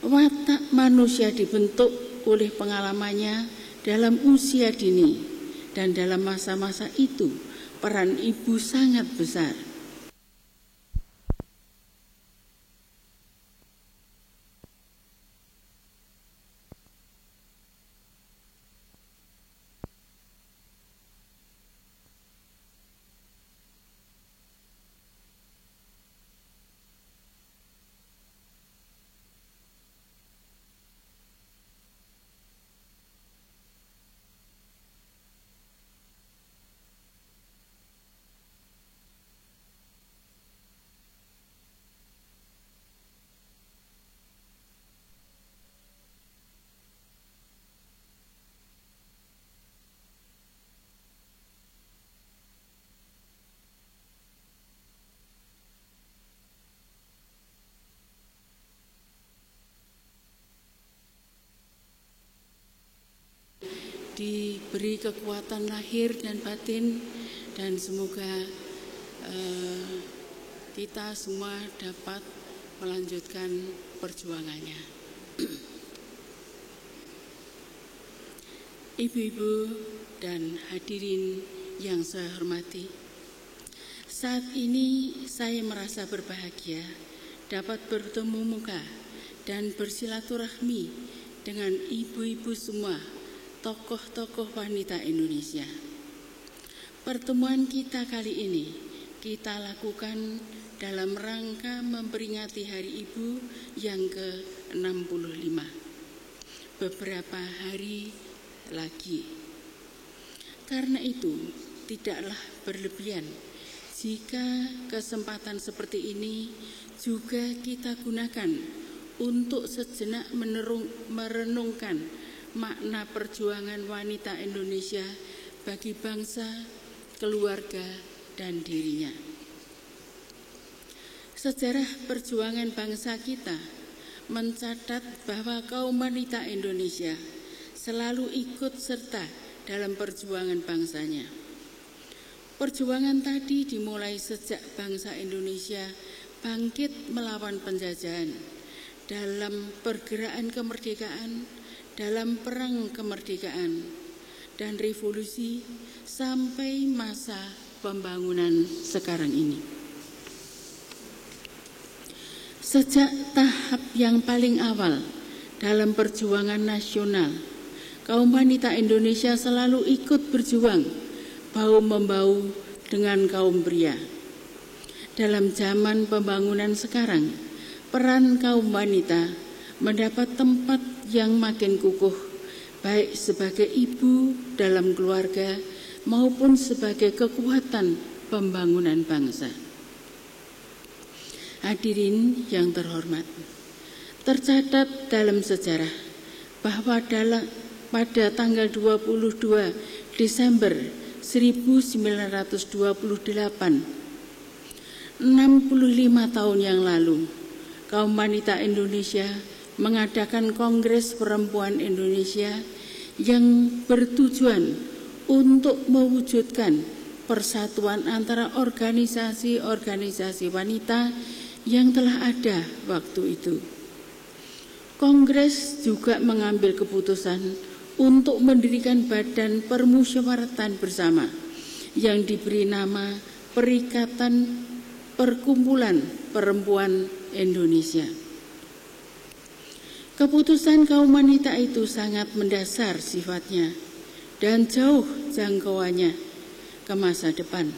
Watak manusia dibentuk oleh pengalamannya dalam usia dini, dan dalam masa-masa itu peran ibu sangat besar. Diberi kekuatan lahir dan batin, dan semoga kita semua dapat melanjutkan perjuangannya. Ibu-ibu dan hadirin yang saya hormati, saat ini saya merasa berbahagia dapat bertemu muka dan bersilaturahmi dengan ibu-ibu semua, tokoh-tokoh wanita Indonesia. Pertemuan kita kali ini kita lakukan dalam rangka memperingati Hari Ibu yang ke-65. Beberapa hari lagi. Karena itu, tidaklah berlebihan jika kesempatan seperti ini juga kita gunakan untuk sejenak merenungkan makna perjuangan wanita Indonesia bagi bangsa, keluarga, dan dirinya. Sejarah perjuangan bangsa kita mencatat bahwa kaum wanita Indonesia selalu ikut serta dalam perjuangan bangsanya. Perjuangan tadi dimulai sejak bangsa Indonesia bangkit melawan penjajahan dalam pergerakan kemerdekaan, dalam perang kemerdekaan dan revolusi sampai masa pembangunan sekarang ini. Sejak tahap yang paling awal dalam perjuangan nasional, kaum wanita Indonesia selalu ikut berjuang bahu-membahu dengan kaum pria. Dalam zaman pembangunan sekarang, peran kaum wanita mendapat tempat yang makin kukuh, baik sebagai ibu dalam keluarga maupun sebagai kekuatan pembangunan bangsa. Hadirin yang terhormat, tercatat dalam sejarah bahwa pada tanggal 22 Desember 1928, 65 tahun yang lalu, kaum wanita Indonesia mengadakan Kongres Perempuan Indonesia yang bertujuan untuk mewujudkan persatuan antara organisasi-organisasi wanita yang telah ada waktu itu. Kongres juga mengambil keputusan untuk mendirikan Badan Permusyawaratan Bersama yang diberi nama Perikatan Perkumpulan Perempuan Indonesia. Keputusan kaum wanita itu sangat mendasar sifatnya dan jauh jangkauannya ke masa depan.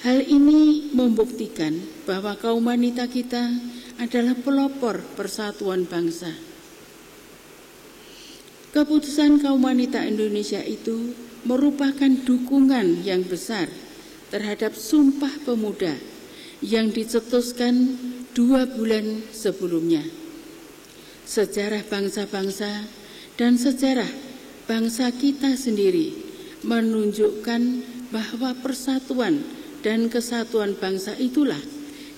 Hal ini membuktikan bahwa kaum wanita kita adalah pelopor persatuan bangsa. Keputusan kaum wanita Indonesia itu merupakan dukungan yang besar terhadap Sumpah Pemuda yang dicetuskan 2 bulan sebelumnya. Sejarah bangsa-bangsa dan sejarah bangsa kita sendiri menunjukkan bahwa persatuan dan kesatuan bangsa itulah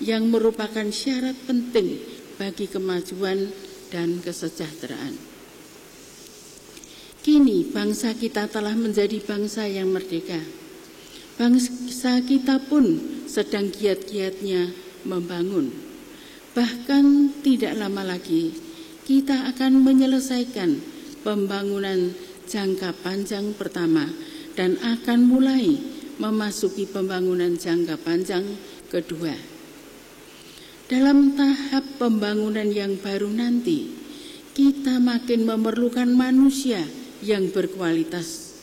yang merupakan syarat penting bagi kemajuan dan kesejahteraan. Kini bangsa kita telah menjadi bangsa yang merdeka. Bangsa kita pun sedang giat-giatnya membangun. Bahkan tidak lama lagi kita akan menyelesaikan pembangunan jangka panjang pertama dan akan mulai memasuki pembangunan jangka panjang kedua. Dalam tahap pembangunan yang baru nanti, kita makin memerlukan manusia yang berkualitas.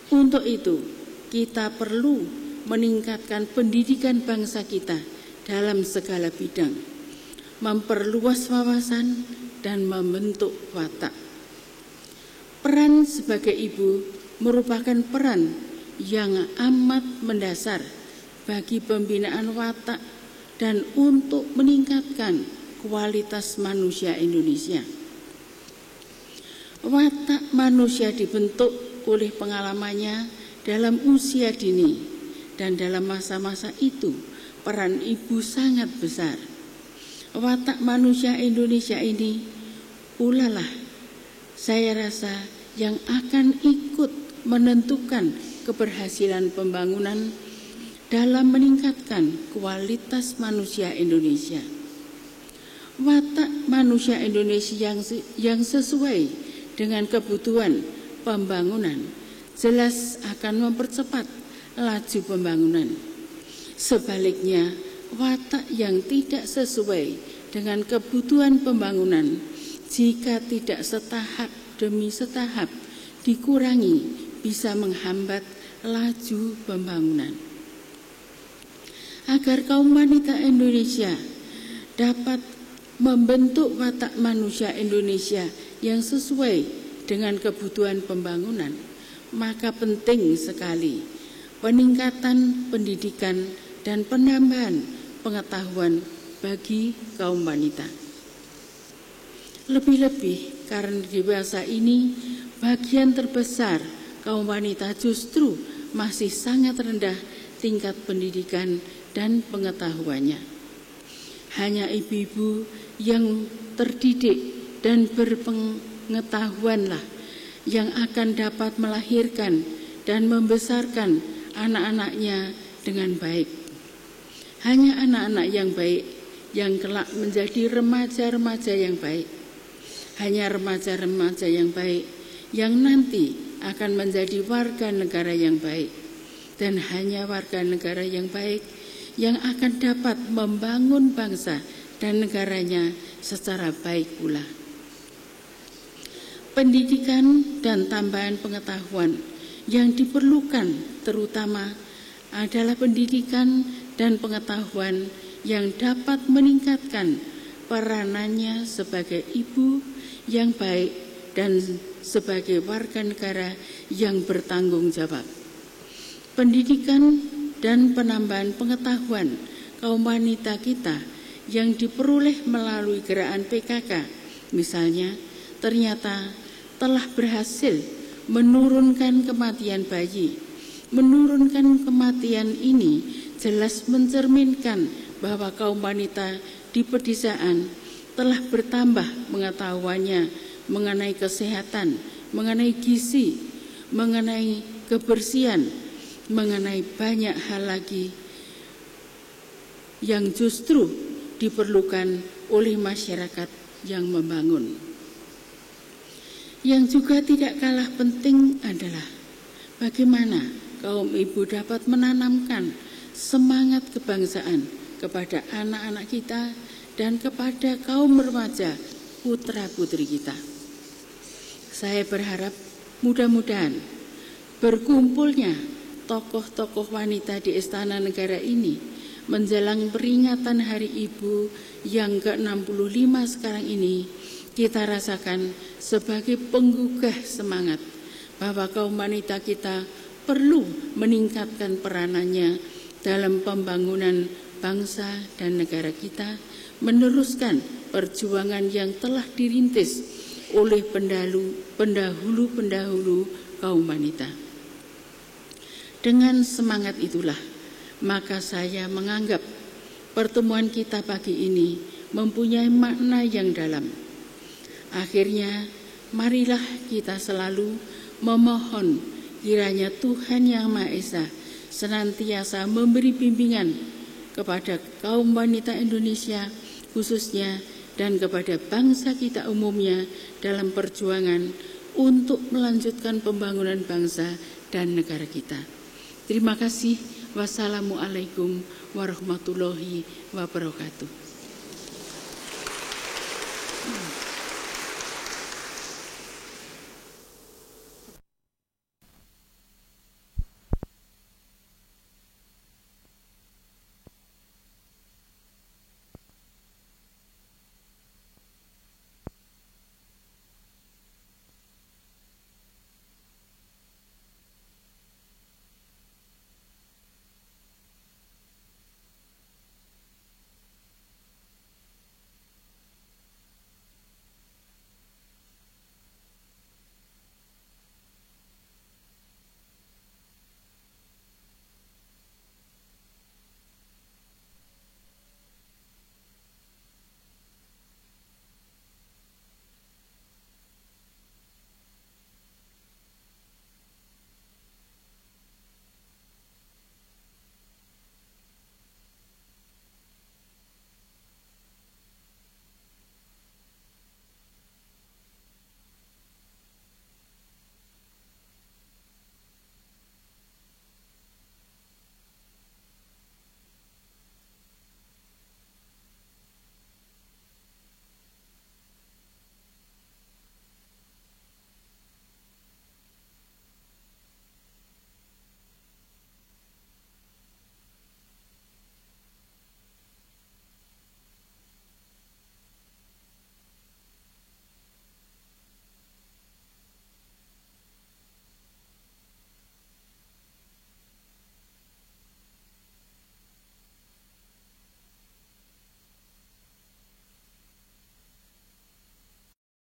Untuk itu, kita perlu meningkatkan pendidikan bangsa kita dalam segala bidang, memperluas wawasan dan membentuk watak. Peran sebagai ibu merupakan peran yang amat mendasar bagi pembinaan watak dan untuk meningkatkan kualitas manusia Indonesia. Watak manusia dibentuk oleh pengalamannya dalam usia dini, dan dalam masa-masa itu peran ibu sangat besar. Watak manusia Indonesia ini pula lah saya rasa yang akan ikut menentukan keberhasilan pembangunan dalam meningkatkan kualitas manusia Indonesia. Watak manusia Indonesia yang sesuai dengan kebutuhan pembangunan jelas akan mempercepat laju pembangunan. Sebaliknya, watak yang tidak sesuai dengan kebutuhan pembangunan jika tidak setahap demi setahap dikurangi bisa menghambat laju pembangunan. Agar kaum wanita Indonesia dapat membentuk watak manusia Indonesia yang sesuai dengan kebutuhan pembangunan, maka penting sekali peningkatan pendidikan dan penambahan pengetahuan bagi kaum wanita. Lebih-lebih karena di masa ini bagian terbesar kaum wanita justru masih sangat rendah tingkat pendidikan dan pengetahuannya. Hanya ibu-ibu yang terdidik dan berpengetahuanlah yang akan dapat melahirkan dan membesarkan anak-anaknya dengan baik. Hanya anak-anak yang baik yang kelak menjadi remaja-remaja yang baik. Hanya remaja-remaja yang baik yang nanti akan menjadi warga negara yang baik. Dan hanya warga negara yang baik yang akan dapat membangun bangsa dan negaranya secara baik pula. Pendidikan dan tambahan pengetahuan yang diperlukan terutama adalah pendidikan dan pengetahuan yang dapat meningkatkan peranannya sebagai ibu yang baik dan sebagai warga negara yang bertanggung jawab. Pendidikan dan penambahan pengetahuan kaum wanita kita yang diperoleh melalui gerakan PKK, misalnya, ternyata telah berhasil menurunkan kematian bayi. Menurunkan kematian ini jelas mencerminkan bahwa kaum wanita di pedesaan telah bertambah pengetahuannya mengenai kesehatan, mengenai gizi, mengenai kebersihan, mengenai banyak hal lagi yang justru diperlukan oleh masyarakat yang membangun. Yang juga tidak kalah penting adalah bagaimana kaum ibu dapat menanamkan semangat kebangsaan kepada anak-anak kita dan kepada kaum remaja putra-putri kita. Saya berharap mudah-mudahan berkumpulnya tokoh-tokoh wanita di Istana Negara ini menjelang peringatan Hari Ibu yang ke-65 sekarang ini, kita rasakan sebagai penggugah semangat bahwa kaum wanita kita perlu meningkatkan peranannya dalam pembangunan bangsa dan negara kita, meneruskan perjuangan yang telah dirintis oleh pendahulu-pendahulu kaum wanita. Dengan semangat itulah, maka saya menganggap pertemuan kita pagi ini mempunyai makna yang dalam. Akhirnya, marilah kita selalu memohon kiranya Tuhan Yang Maha Esa senantiasa memberi bimbingan kepada kaum wanita Indonesia, khususnya dan kepada bangsa kita umumnya dalam perjuangan untuk melanjutkan pembangunan bangsa dan negara kita. Terima kasih. Wassalamualaikum warahmatullahi wabarakatuh.